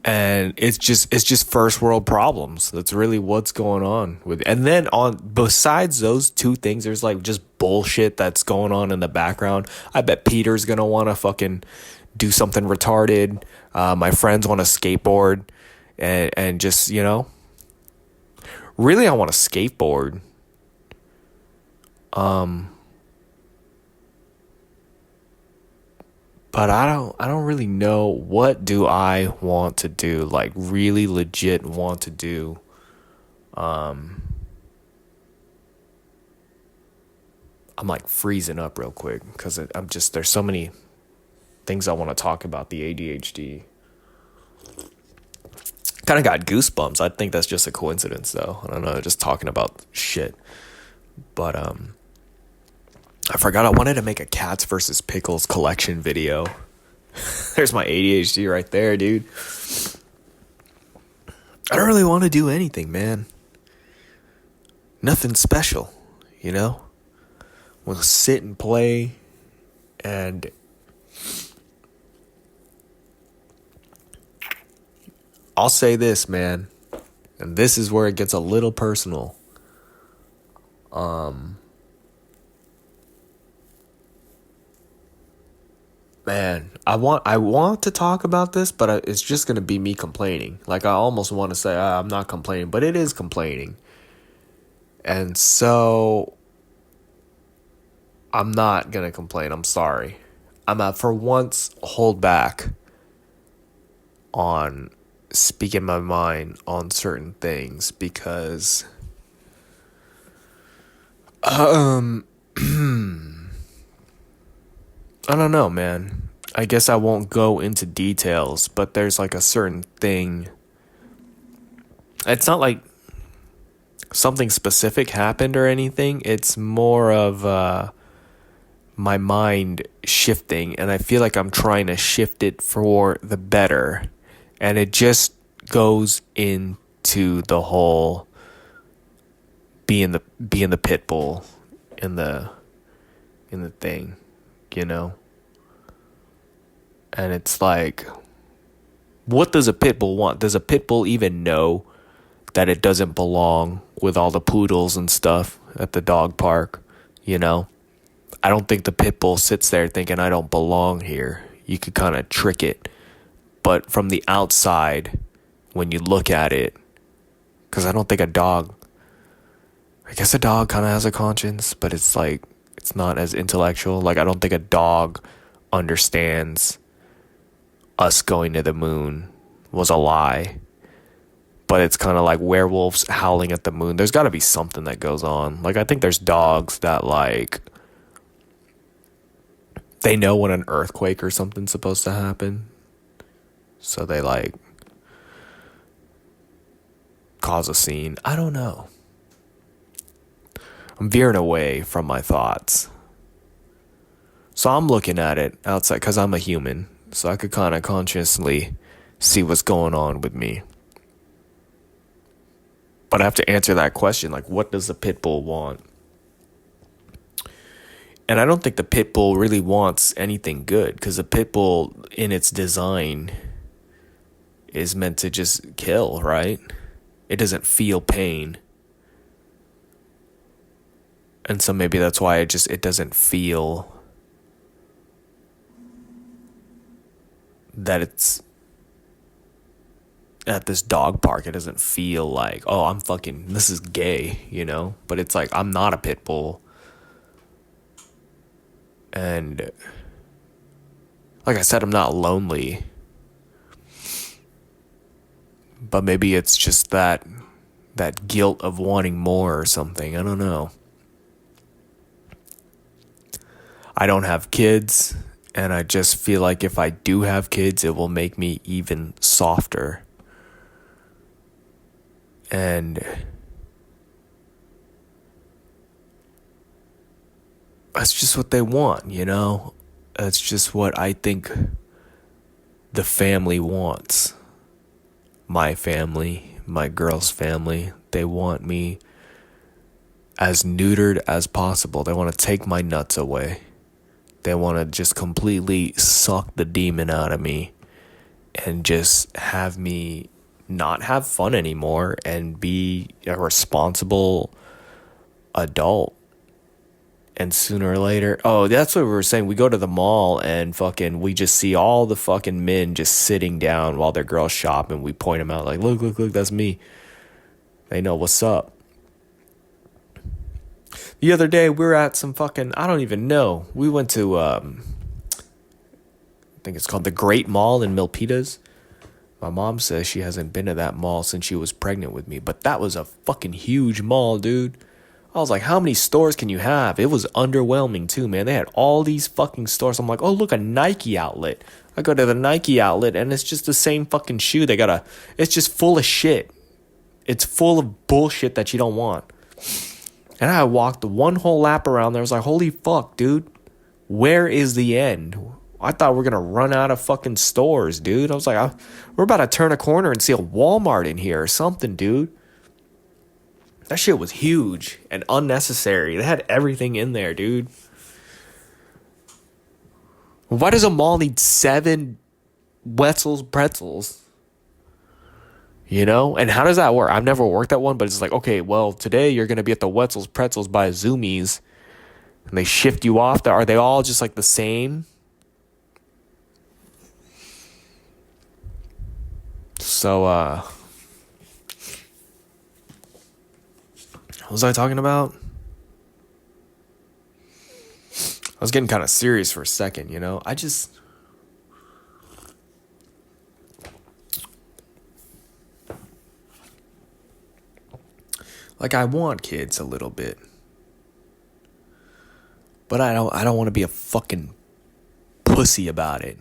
[SPEAKER 1] And it's just first world problems. That's really what's going on with. And then besides those two things, there's like just bullshit that's going on in the background. I bet Peter's gonna want to fucking do something retarded. My friends want to skateboard, and just, you know, really I want to skateboard. But I don't really know, what do I want to do, like really legit want to do. I'm like freezing up real quick because there's so many things I want to talk about the ADHD. Kind of got goosebumps. I think that's just a coincidence though. I don't know, just talking about shit. But I forgot I wanted to make a cats versus pickles collection video. There's my ADHD right there, dude. I don't really want to do anything, man. Nothing special, you know? I want to sit and play, and I'll say this, man, and this is where it gets a little personal. Man, I want to talk about this, but it's just going to be me complaining. Like, I almost want to say, I'm not complaining, but it is complaining. And so I'm not going to complain. I'm sorry. I'm at, for once, hold back on speaking my mind on certain things, because Um, I don't know, man. I guess I won't go into details, but there's like a certain thing. It's not like something specific happened or anything. It's more of my mind shifting, and I feel like I'm trying to shift it for the better. And it just goes into the whole being the pit bull in the thing, you know? And it's like, what does a pit bull want? Does a pit bull even know that it doesn't belong with all the poodles and stuff at the dog park, you know? I don't think the pit bull sits there thinking I don't belong here. You could kind of trick it. But from the outside, when you look at it, because I don't think I guess a dog kind of has a conscience, but it's like, it's not as intellectual. Like, I don't think a dog understands us going to the moon was a lie. But it's kind of like werewolves howling at the moon. There's got to be something that goes on. Like, I think there's dogs that, like, they know when an earthquake or something's supposed to happen. So they, like, cause a scene. I don't know. I'm veering away from my thoughts. So I'm looking at it outside because I'm a human. So I could kind of consciously see what's going on with me. But I have to answer that question, like, what does the pit bull want? And I don't think the pit bull really wants anything good, because the pit bull, in its design, is meant to just kill, right? It doesn't feel pain. And so maybe that's why it doesn't feel that it's at this dog park. It doesn't feel like, oh, this is gay, you know? But it's like, I'm not a pit bull. And like I said, I'm not lonely. But maybe it's just that guilt of wanting more or something. I don't know. I don't have kids, and I just feel like if I do have kids, it will make me even softer. And that's just what they want, you know? That's just what I think the family wants. My family, my girl's family, they want me as neutered as possible. They want to take my nuts away. They want to just completely suck the demon out of me and just have me not have fun anymore and be a responsible adult. And sooner or later, that's what we were saying. We go to the mall and we just see all the fucking men just sitting down while their girls shop, and we point them out like, look, that's me. They know what's up. The other day, we were at some I don't even know. We went to, I think it's called the Great Mall in Milpitas. My mom says she hasn't been to that mall since she was pregnant with me. But that was a fucking huge mall, dude. I was like, how many stores can you have? It was underwhelming, too, man. They had all these fucking stores. I'm like, oh, look, a Nike outlet. I go to the Nike outlet, and it's just the same fucking shoe. It's just full of shit. It's full of bullshit that you don't want. And I walked one whole lap around there. I was like, holy fuck, dude. Where is the end? I thought we were going to run out of fucking stores, dude. I was like, we're about to turn a corner and see a Walmart in here or something, dude. That shit was huge and unnecessary. They had everything in there, dude. Why does a mall need 7 Wetzel's pretzels? You know? And how does that work? I've never worked at one, but it's like, okay, well, today you're going to be at the Wetzel's Pretzels by Zoomies, and they shift you off there. Are they all just like the same? So, what was I talking about? I was getting kind of serious for a second, you know? I want kids a little bit. But I don't want to be a fucking pussy about it.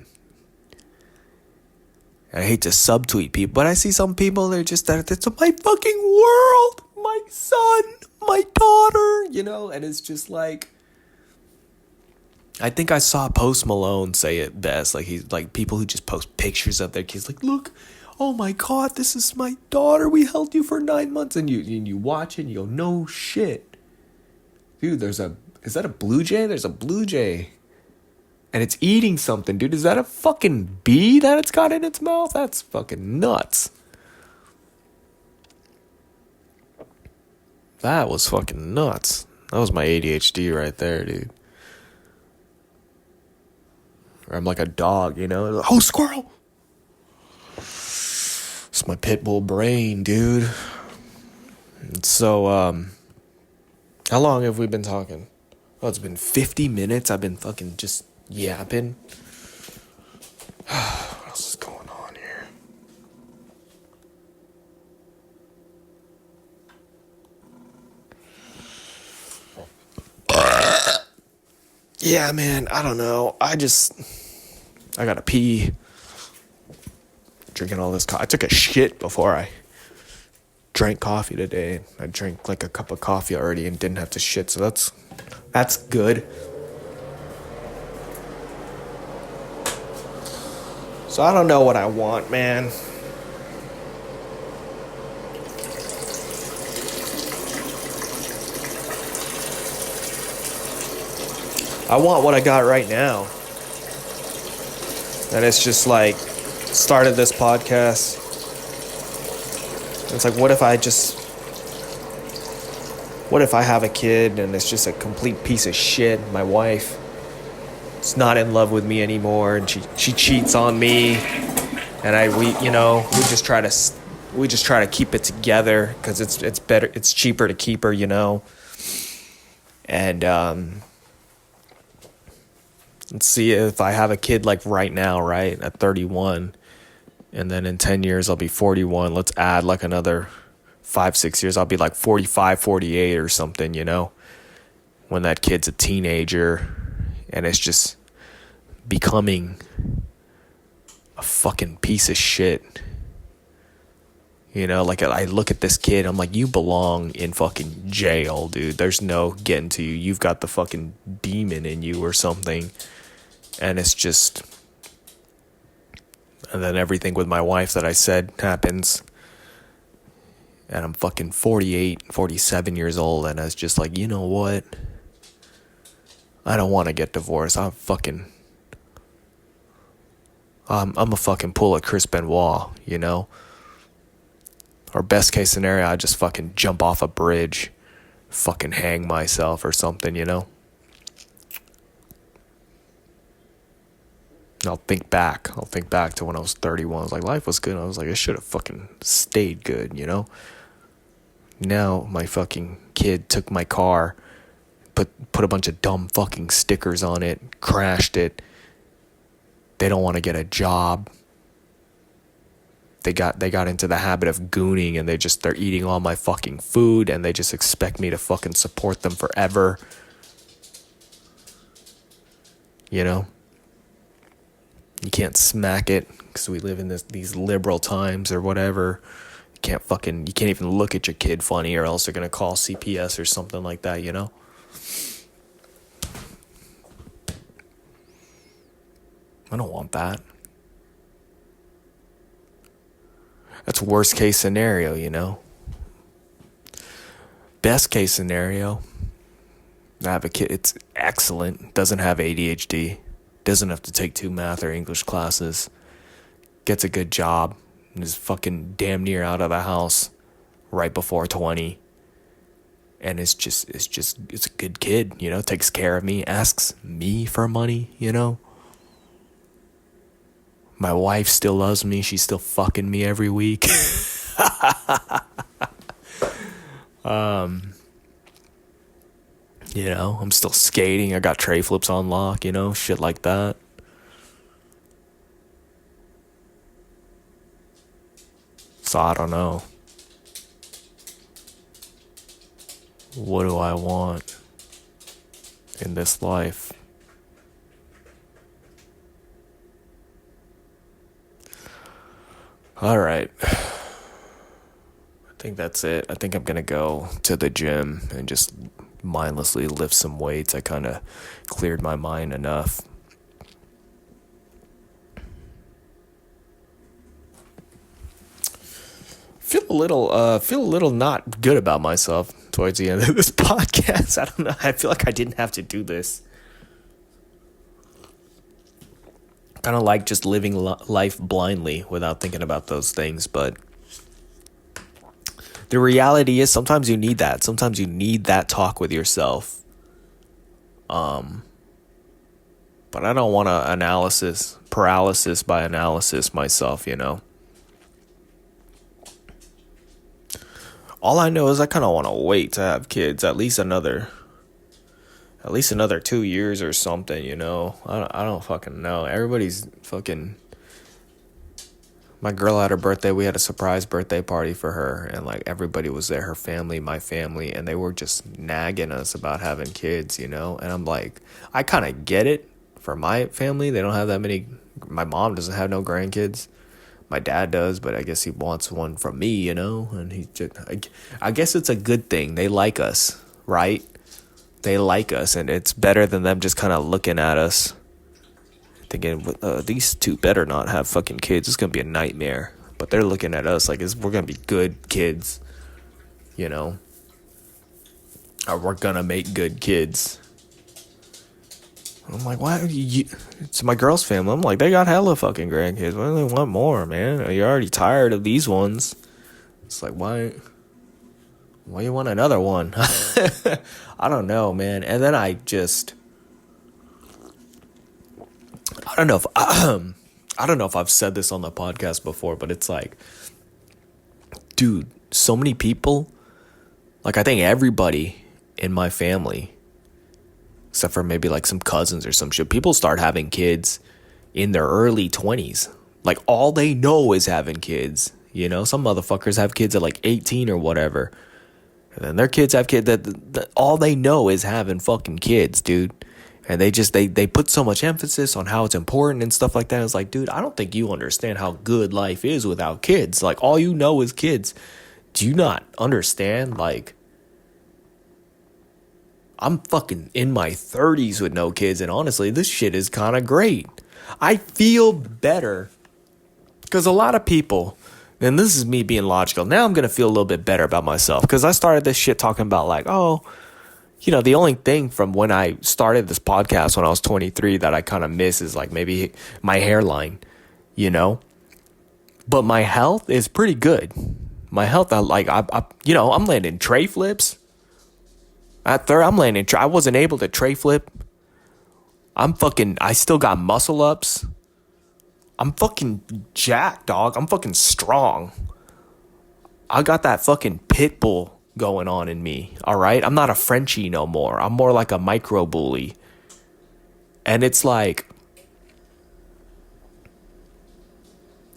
[SPEAKER 1] I hate to subtweet people, but I see some people, they're just that it's my fucking world, my son, my daughter, you know, and it's just like, I think I saw Post Malone say it best, like he's like people who just post pictures of their kids, like, look, oh my God, this is my daughter, we held you for 9 months, and you watch it and you go, no shit. Dude, is that a blue jay? There's a blue jay. And it's eating something, dude. Is that a fucking bee that it's got in its mouth? That's fucking nuts. That was fucking nuts. That was my ADHD right there, dude. Or I'm like a dog, you know? Oh, squirrel! It's my pit bull brain, dude. And so, how long have we been talking? Oh, it's been 50 minutes. I've been fucking just yapping. What else is going on here? Yeah, man, I don't know. I gotta pee. Drinking all this coffee. I took a shit before I drank coffee today. I drank like a cup of coffee already and didn't have to shit, so that's good. So I don't know what I want, man. I want what I got right now. And it's just like, started this podcast. It's like, what if I have a kid and it's just a complete piece of shit? My wife is not in love with me anymore, and she cheats on me, and we just try to keep it together because it's better, it's cheaper to keep her, you know. And let's see, if I have a kid like right now, right at 31, and then in 10 years I'll be 41. Let's add like another 5-6 years. I'll be like 45, 48 or something, you know, when that kid's a teenager. And it's just becoming a fucking piece of shit. You know, like I look at this kid, I'm like, you belong in fucking jail, dude. There's no getting to you. You've got the fucking demon in you or something. And it's just... And then everything with my wife that I said happens. And I'm fucking 48, 47 years old. And I was just like, you know what? I don't want to get divorced. I'm a fucking pull a Chris Benoit, you know? Or best case scenario, I just fucking jump off a bridge, fucking hang myself or something, you know? I'll think back to when I was 31. I was like, life was good. I was like, I should have fucking stayed good, you know? Now my fucking kid took my car, put a bunch of dumb fucking stickers on it, crashed it. They don't want to get a job. They got into the habit of gooning, and they're eating all my fucking food, and they just expect me to fucking support them forever. You know? You can't smack it because we live in these liberal times or whatever. You can't even look at your kid funny, or else they're going to call CPS or something like that, you know? I don't want that. That's worst case scenario, you know? Best case scenario, I have a kid, it's excellent, doesn't have ADHD, doesn't have to take 2 math or English classes, gets a good job, and is fucking damn near out of the house right before 20. And it's a good kid, you know, takes care of me, asks me for money, you know? My wife still loves me. She's still fucking me every week. You know, I'm still skating. I got tray flips on lock, you know, shit like that. So I don't know. What do I want? in this life. All right. I think that's it. I think I'm going to go to the gym and just mindlessly lift some weights. I kind of cleared my mind enough. Feel a little not good about myself towards the end of this podcast. I don't know. I feel like I didn't have to do this. Kind of like just living life blindly without thinking about those things, but the reality is sometimes you need that. Sometimes you need that talk with yourself. But I don't want to paralysis by analysis myself, you know. All I know is I kind of want to wait to have kids at least another 2 years or something, you know. I don't fucking know. Everybody's fucking. My girl had her birthday. We had a surprise birthday party for her, and like everybody was there, her family, my family, and they were just nagging us about having kids, you know. And I'm like, I kind of get it. For my family, they don't have that many. My mom doesn't have no grandkids. My dad does, but I guess he wants one from me, you know. And he just, I guess it's a good thing. They like us, right? They like us, and it's better than them just kind of looking at us thinking, these two better not have fucking kids. It's going to be a nightmare. But they're looking at us like we're going to be good kids, you know. Or we're going to make good kids. I'm like, why? It's my girl's family. I'm like, they got hella fucking grandkids. Why do they want more, man? You're already tired of these ones. It's like, why you want another one? I don't know, man. And then I don't know if I've said this on the podcast before, but it's like, dude, so many people, like I think everybody in my family, except for maybe like some cousins or some shit, people start having kids in their early 20s. Like all they know is having kids, you know. Some motherfuckers have kids at like 18 or whatever. And then their kids have kids that all they know is having fucking kids, dude. And they put so much emphasis on how it's important and stuff like that. It's like, dude, I don't think you understand how good life is without kids. Like, all you know is kids. Do you not understand? Like, I'm fucking in my 30s with no kids. And honestly, this shit is kind of great. I feel better. Because a lot of people, and this is me being logical, now I'm going to feel a little bit better about myself. Because I started this shit talking about like, oh, you know, the only thing from when I started this podcast when I was 23 that I kind of miss is like maybe my hairline, you know. But my health is pretty good. My health, I'm landing tray flips. I wasn't able to tray flip. I still got muscle ups. I'm fucking jacked, dog. I'm fucking strong. I got that fucking pit bull going on in me, all right? I'm not a Frenchie no more. I'm more like a micro bully. And it's like,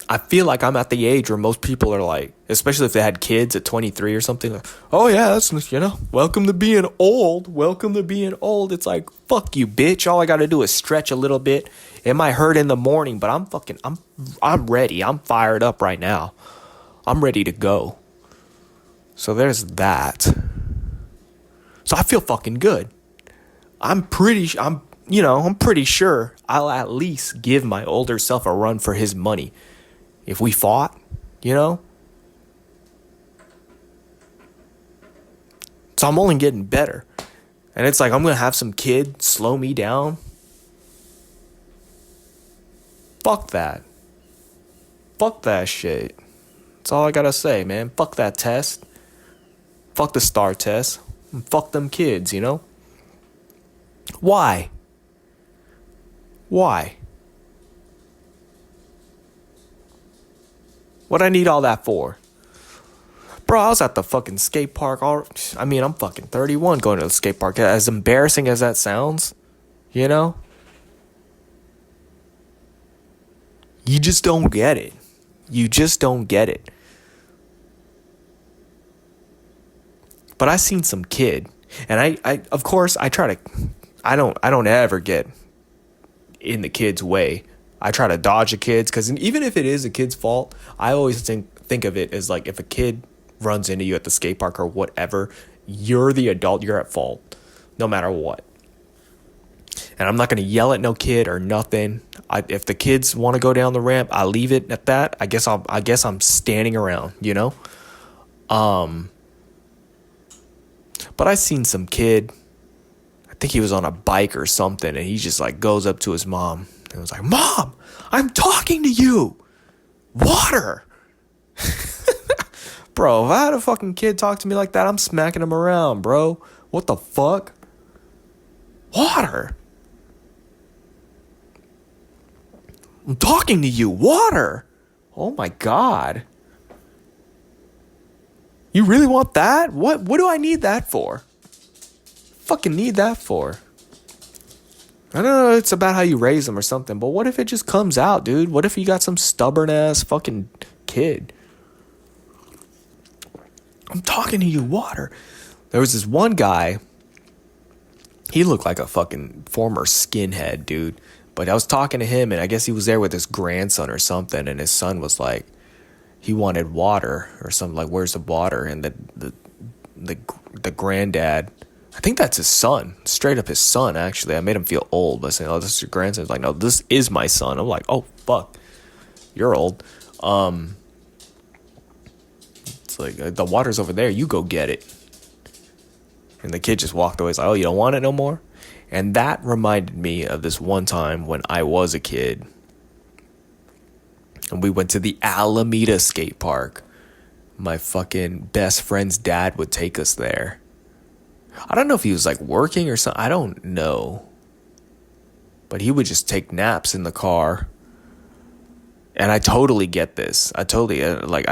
[SPEAKER 1] I feel like I'm at the age where most people are like, especially if they had kids at 23 or something, like, oh yeah, that's, you know, welcome to being old. It's like, fuck you, bitch. All I got to do is stretch a little bit. It might hurt in the morning, but I'm ready. I'm fired up right now. I'm ready to go. So there's that. So I feel fucking good. I'm pretty sure I'll at least give my older self a run for his money. If we fought, you know? So I'm only getting better. And it's like I'm going to have some kid slow me down. Fuck that. Fuck that shit. That's all I got to say, man. Fuck that test. Fuck the STAR test. And fuck them kids, you know? Why? What I need all that for? Bro, I was at the fucking skate park. I'm fucking 31 going to the skate park. As embarrassing as that sounds, you know? You just don't get it. But I seen some kid, and I of course I try to, I don't ever get in the kid's way. I try to dodge the kids, because even if it is a kid's fault, I always think of it as like, if a kid runs into you at the skate park or whatever, you're the adult, you're at fault, no matter what. And I'm not going to yell at no kid or nothing. If the kids want to go down the ramp, I leave it at that. I guess I'm standing around, you know? But I seen some kid, I think he was on a bike or something, and he just like goes up to his mom and was like, "Mom, I'm talking to you. Water." Bro, if I had a fucking kid talk to me like that, I'm smacking him around, bro. What the fuck? Water. I'm talking to you. Water. Oh my God. You really want that? What do I need that for? Fucking need that for? I don't know, it's about how you raise them or something, but what if it just comes out, dude? What if you got some stubborn ass fucking kid? I'm talking to you, water. There was this one guy, he looked like a fucking former skinhead, dude. But I was talking to him, and I guess he was there with his grandson or something, and his son was like, he wanted water or something, like, "Where's the water?" And the granddad, I think that's his son, straight up his son, actually. I made him feel old by saying, "Oh, this is your grandson." He's like, "No, this is my son." I'm like, "Oh, fuck, you're old." It's like, "The water's over there, you go get it." And the kid just walked away. He's like, "Oh, you don't want it no more?" And that reminded me of this one time when I was a kid. And we went to the Alameda skate park. My fucking best friend's dad would take us there. I don't know if he was like working or something. I don't know. But he would just take naps in the car. And I totally get this. I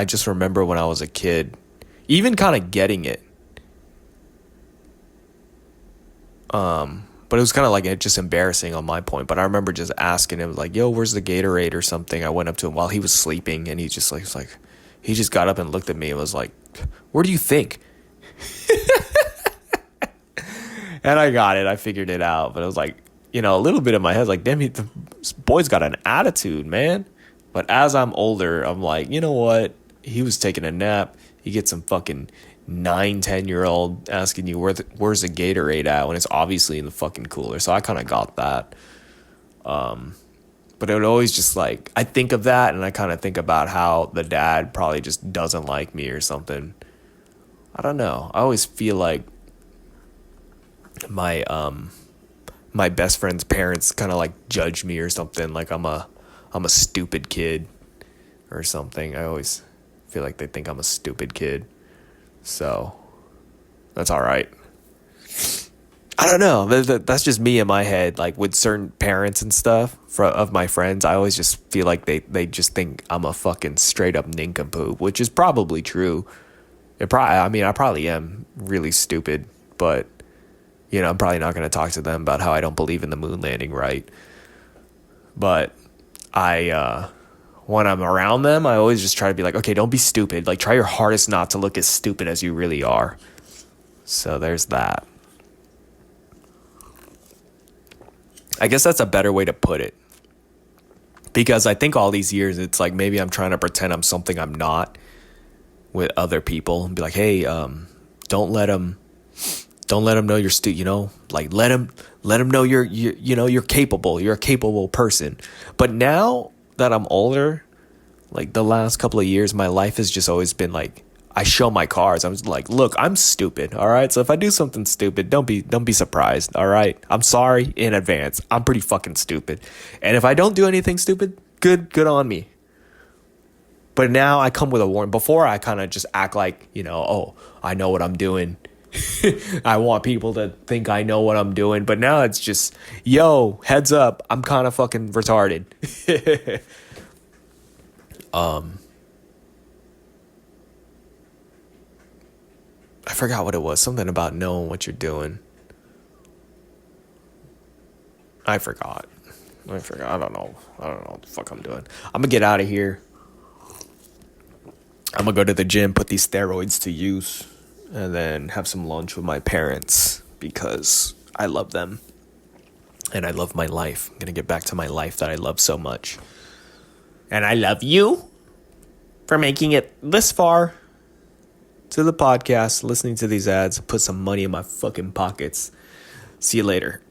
[SPEAKER 1] just remember when I was a kid, even kind of getting it. But it was kind of like just embarrassing on my point. But I remember just asking him, like, "Yo, where's the Gatorade?" or something. I went up to him while he was sleeping, and he just he just got up and looked at me and was like, "Where do you think?" And I got it. I figured it out. But it was like, a little bit in my head, like, damn, this boy's got an attitude, man. But as I'm older, I'm like, you know what? He was taking a nap. He gets some fucking 9-10-year-old asking you where's the Gatorade at when it's obviously in the fucking cooler. So I kind of got that. But it would always just like, I think of that and I kind of think about how the dad probably just doesn't like me or something. I don't know. I always feel like my best friend's parents kind of like judge me or something, like I'm a stupid kid or something. I always feel like they think I'm a stupid kid. So that's all right. I don't know. That's just me in my head. Like with certain parents and stuff of my friends, I always just feel like they just think I'm a fucking straight up nincompoop, which is probably true. I probably am really stupid, but I'm probably not going to talk to them about how I don't believe in the moon landing, right? But when I'm around them, I always just try to be like, okay, don't be stupid. Like, try your hardest not to look as stupid as you really are. So there's that. I guess that's a better way to put it. Because I think all these years, it's like maybe I'm trying to pretend I'm something I'm not with other people. And be like, hey, don't let them know you're like let them know you're capable. You're a capable person. But now that I'm older, like the last couple of years, my life has just always been like, I show my cards. I'm like, look, I'm stupid. All right. So if I do something stupid, don't be surprised. All right. I'm sorry in advance. I'm pretty fucking stupid. And if I don't do anything stupid, good on me. But now I come with a warning. Before I kind of just act like, oh, I know what I'm doing. I want people to think I know what I'm doing. But now it's just, yo, heads up, I'm kind of fucking retarded. I forgot what it was. Something about knowing what you're doing. I forgot. I don't know what the fuck I'm doing. I'm gonna get out of here. I'm gonna go to the gym, put these steroids to use, and then have some lunch with my parents because I love them. And I love my life. I'm going to get back to my life that I love so much. And I love you for making it this far to the podcast, listening to these ads, put some money in my fucking pockets. See you later.